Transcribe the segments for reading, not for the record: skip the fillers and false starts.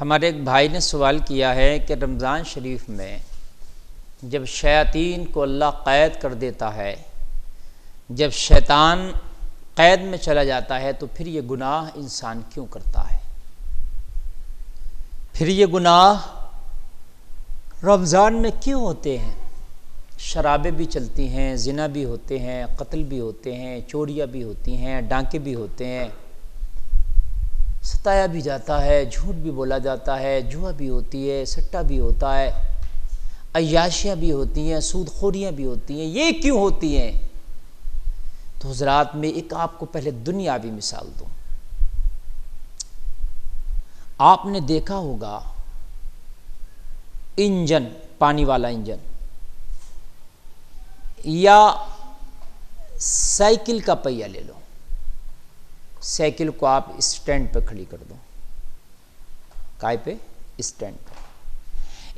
ہمارے ایک بھائی نے سوال کیا ہے کہ رمضان شریف میں جب شیاطین کو اللہ قید کر دیتا ہے، جب شیطان قید میں چلا جاتا ہے تو پھر یہ گناہ انسان کیوں کرتا ہے؟ پھر یہ گناہ رمضان میں کیوں ہوتے ہیں؟ شرابیں بھی چلتی ہیں، زنا بھی ہوتے ہیں، قتل بھی ہوتے ہیں، چوریاں بھی ہوتی ہیں، ڈاکے بھی ہوتے ہیں، ستایا بھی جاتا ہے، جھوٹ بھی بولا جاتا ہے، جوا بھی ہوتی ہے، سٹا بھی ہوتا ہے، عیاشیاں بھی ہوتی ہیں، سود خوریاں بھی ہوتی ہیں۔ یہ کیوں ہوتی ہیں؟ تو حضرات میں ایک آپ کو پہلے دنیاوی مثال دوں۔ آپ نے دیکھا ہوگا انجن، پانی والا انجن یا سائیکل کا پہیہ لے لو، سائیکل کو آپ اسٹینڈ پہ کھڑی کر دو، کائے پہ؟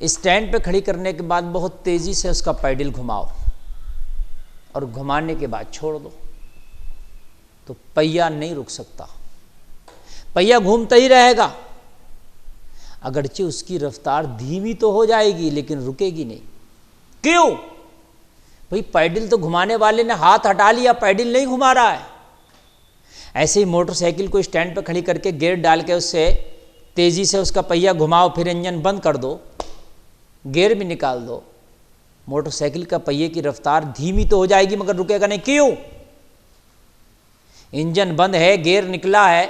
اسٹینڈ پہ کھڑی کرنے کے بعد بہت تیزی سے اس کا پیڈل گھماؤ اور گھمانے کے بعد چھوڑ دو تو پہیہ نہیں رک سکتا، پہیہ گھومتا ہی رہے گا، اگرچہ اس کی رفتار دھیمی تو ہو جائے گی لیکن رکے گی نہیں۔ کیوں؟ بھئی پیڈل تو گھمانے والے نے ہاتھ ہٹا لیا، پیڈل نہیں گھما رہا ہے۔ ایسے ہی موٹر سائیکل کو اسٹینڈ پہ کھڑی کر کے گیئر ڈال کے اس سے تیزی سے اس کا پہیہ گھماؤ، پھر انجن بند کر دو، گیئر بھی نکال دو، موٹر سائیکل کا پہیے کی رفتار دھیمی تو ہو جائے گی مگر رکے گا نہیں۔ کیوں؟ انجن بند ہے، گیئر نکلا ہے،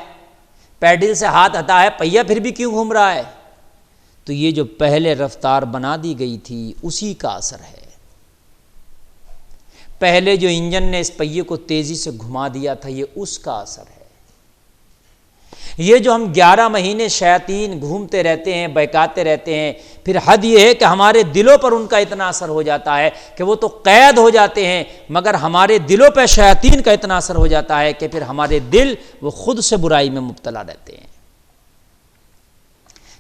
پیڈل سے ہاتھ ہٹا ہے، پہیہ پھر بھی کیوں گھوم رہا ہے؟ تو یہ جو پہلے رفتار بنا دی گئی تھی اسی کا اثر ہے۔ پہلے جو انجن نے اس پہیے کو تیزی سے گھما دیا تھا یہ اس کا اثر ہے۔ یہ جو ہم 11 مہینے شیاطین گھومتے رہتے ہیں، بہکاتے رہتے ہیں، پھر حد یہ ہے کہ ہمارے دلوں پر ان کا اتنا اثر ہو جاتا ہے کہ وہ تو قید ہو جاتے ہیں مگر ہمارے دلوں پہ شیاطین کا اتنا اثر ہو جاتا ہے کہ پھر ہمارے دل وہ خود سے برائی میں مبتلا رہتے ہیں۔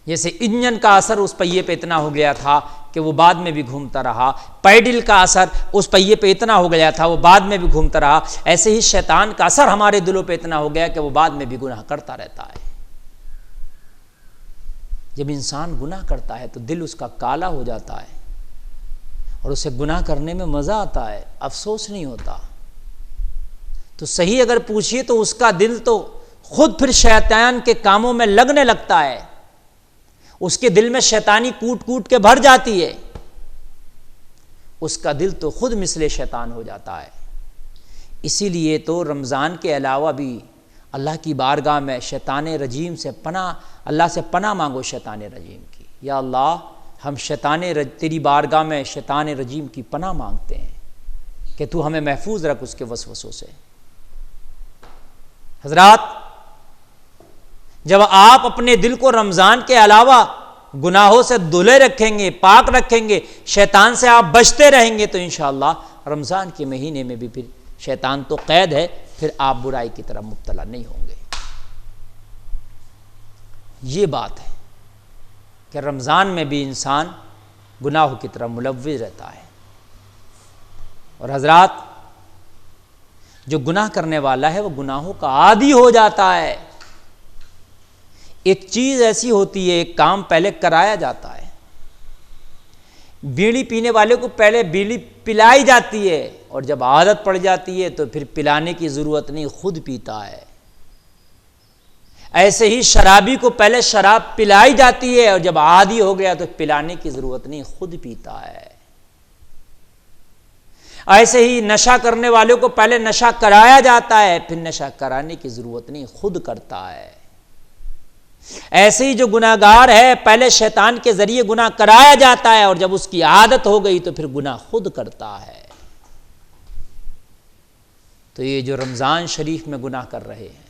جیسے انجن کا اثر اس پہیے پہ اتنا ہو گیا تھا کہ وہ بعد میں بھی گھومتا رہا، پیڈل کا اثر اس پہیے پہ اتنا ہو گیا تھا وہ بعد میں بھی گھومتا رہا، ایسے ہی شیطان کا اثر ہمارے دلوں پہ اتنا ہو گیا کہ وہ بعد میں بھی گناہ کرتا رہتا ہے۔ جب انسان گناہ کرتا ہے تو دل اس کا کالا ہو جاتا ہے اور اسے گناہ کرنے میں مزہ آتا ہے، افسوس نہیں ہوتا۔ تو صحیح اگر پوچھیے تو اس کا دل تو خود پھر شیطان کے کاموں میں لگنے لگتا ہے، اس کے دل میں شیطانی کوٹ کوٹ کے بھر جاتی ہے، اس کا دل تو خود مثل شیطان ہو جاتا ہے۔ اسی لیے تو رمضان کے علاوہ بھی اللہ کی بارگاہ میں شیطان رجیم سے اللہ سے پناہ مانگو، شیطان رجیم کی۔ یا اللہ ہم تیری بارگاہ میں شیطان رجیم کی پناہ مانگتے ہیں کہ تو ہمیں محفوظ رکھ اس کے وسوسوں سے۔ حضرات جب آپ اپنے دل کو رمضان کے علاوہ گناہوں سے دھلے رکھیں گے، پاک رکھیں گے، شیطان سے آپ بچتے رہیں گے تو انشاءاللہ رمضان کے مہینے میں بھی پھر شیطان تو قید ہے، پھر آپ برائی کی طرف مبتلا نہیں ہوں گے۔ یہ بات ہے کہ رمضان میں بھی انسان گناہوں کی طرف ملوث رہتا ہے۔ اور حضرات جو گناہ کرنے والا ہے وہ گناہوں کا عادی ہو جاتا ہے۔ ایک چیز ایسی ہوتی ہے، ایک کام پہلے کرایا جاتا ہے، بیڑی پینے والے کو پہلے بیڑی پلائی جاتی ہے اور جب عادت پڑ جاتی ہے تو پھر پلانے کی ضرورت نہیں، خود پیتا ہے۔ ایسے ہی شرابی کو پہلے شراب پلائی جاتی ہے اور جب عادی ہو گیا تو پلانے کی ضرورت نہیں، خود پیتا ہے۔ ایسے ہی نشہ کرنے والے کو پہلے نشہ کرایا جاتا ہے، پھر نشہ کرانے کی ضرورت نہیں، خود کرتا ہے۔ ایسے ہی جو گناہگار ہے پہلے شیطان کے ذریعے گناہ کرایا جاتا ہے اور جب اس کی عادت ہو گئی تو پھر گناہ خود کرتا ہے۔ تو یہ جو رمضان شریف میں گناہ کر رہے ہیں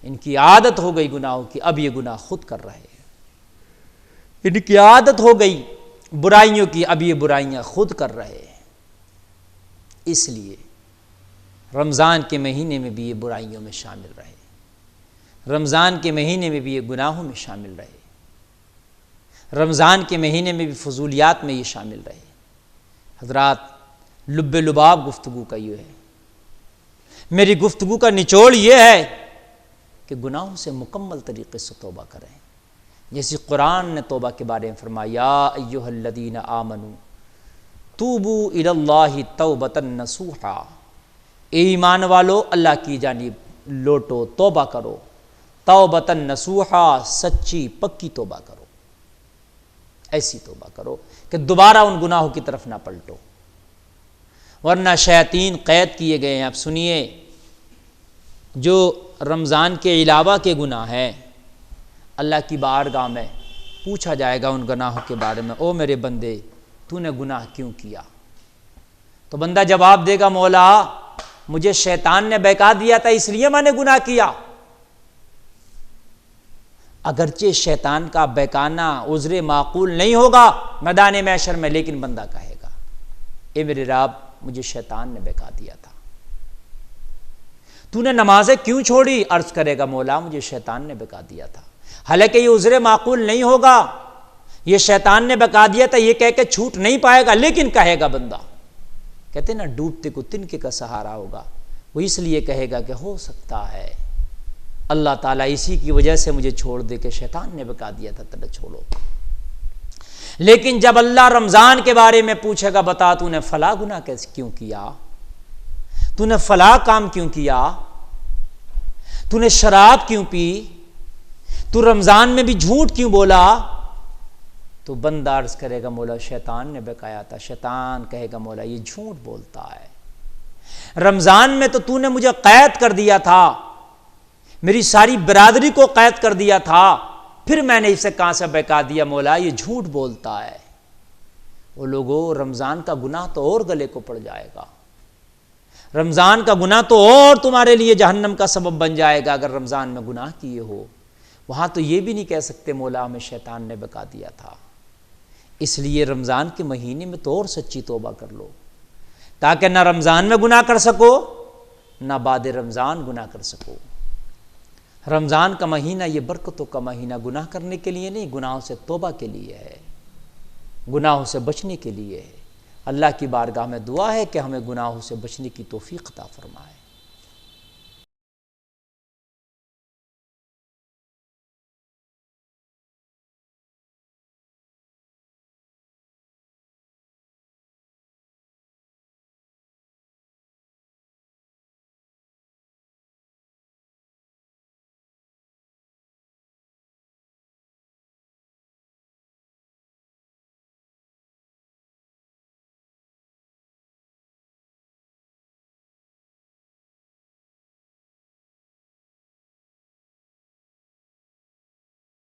ان کی عادت ہو گئی گناہوں کی، اب یہ گناہ خود کر رہے ہیں۔ ان کی عادت ہو گئی برائیوں کی، اب یہ برائیاں خود کر رہے ہیں۔ اس لیے رمضان کے مہینے میں بھی یہ برائیوں میں شامل رہے، رمضان کے مہینے میں بھی یہ گناہوں میں شامل رہے، رمضان کے مہینے میں بھی فضولیات میں یہ شامل رہے۔ حضرات لب لباب گفتگو کا یہ ہے، میری گفتگو کا نچوڑ یہ ہے کہ گناہوں سے مکمل طریقے سے توبہ کریں، جیسے قرآن نے توبہ کے بارے میں فرمایا یا ایھا الذین آمنوا توبوا الی اللہ توبۃ نصوحا، اے ایمان والو اللہ کی جانب لوٹو، توبہ کرو، توبۃ نصوحا، سچی پکی توبہ کرو، ایسی توبہ کرو کہ دوبارہ ان گناہوں کی طرف نہ پلٹو، ورنہ شیاطین قید کیے گئے ہیں۔ اب سنیے، جو رمضان کے علاوہ کے گناہ ہیں، اللہ کی بارگاہ میں پوچھا جائے گا ان گناہوں کے بارے میں، او میرے بندے تو نے گناہ کیوں کیا؟ تو بندہ جواب دے گا مولا مجھے شیطان نے بہکا دیا تھا اس لیے میں نے گناہ کیا۔ اگرچہ شیطان کا بہکانا عذر معقول نہیں ہوگا میدان محشر میں، لیکن بندہ کہے گا اے میرے رب مجھے شیطان نے بہکا دیا تھا۔ تو نے نمازیں کیوں چھوڑی؟ عرض کرے گا مولا مجھے شیطان نے بہکا دیا تھا۔ حالانکہ یہ عذر معقول نہیں ہوگا، یہ شیطان نے بہکا دیا تھا یہ کہہ کے چھوٹ نہیں پائے گا، لیکن کہے گا بندہ، کہتے نا ڈوبتے کو تنکے کا سہارا ہوگا، وہ اس لیے کہے گا کہ ہو سکتا ہے اللہ تعالیٰ اسی کی وجہ سے مجھے چھوڑ دے کہ شیطان نے بہکا دیا تھا تو چھوڑو۔ لیکن جب اللہ رمضان کے بارے میں پوچھے گا بتا تو نے فلاں گناہ کیوں کیا، تو نے فلاں کام کیوں کیا، تو نے شراب کیوں پی، تو رمضان میں بھی جھوٹ کیوں بولا، تو بندہ عرض کرے گا مولا شیطان نے بہکایا تھا۔ شیطان کہے گا مولا یہ جھوٹ بولتا ہے، رمضان میں تو نے مجھے قید کر دیا تھا، میری ساری برادری کو قید کر دیا تھا، پھر میں نے اسے کہاں سے بہکا دیا، مولا یہ جھوٹ بولتا ہے۔ وہ لوگوں رمضان کا گناہ تو اور گلے کو پڑ جائے گا، رمضان کا گناہ تو اور تمہارے لیے جہنم کا سبب بن جائے گا اگر رمضان میں گناہ کیے ہو۔ وہاں تو یہ بھی نہیں کہہ سکتے مولا ہمیں شیطان نے بہکا دیا تھا۔ اس لیے رمضان کے مہینے میں تو اور سچی توبہ کر لو، تاکہ نہ رمضان میں گناہ کر سکو نہ بعد رمضان گناہ کر سکو۔ رمضان کا مہینہ یہ برکتوں کا مہینہ گناہ کرنے کے لیے نہیں، گناہوں سے توبہ کے لیے ہے، گناہوں سے بچنے کے لیے ہے۔ اللہ کی بارگاہ میں دعا ہے کہ ہمیں گناہوں سے بچنے کی توفیق عطا فرمائے۔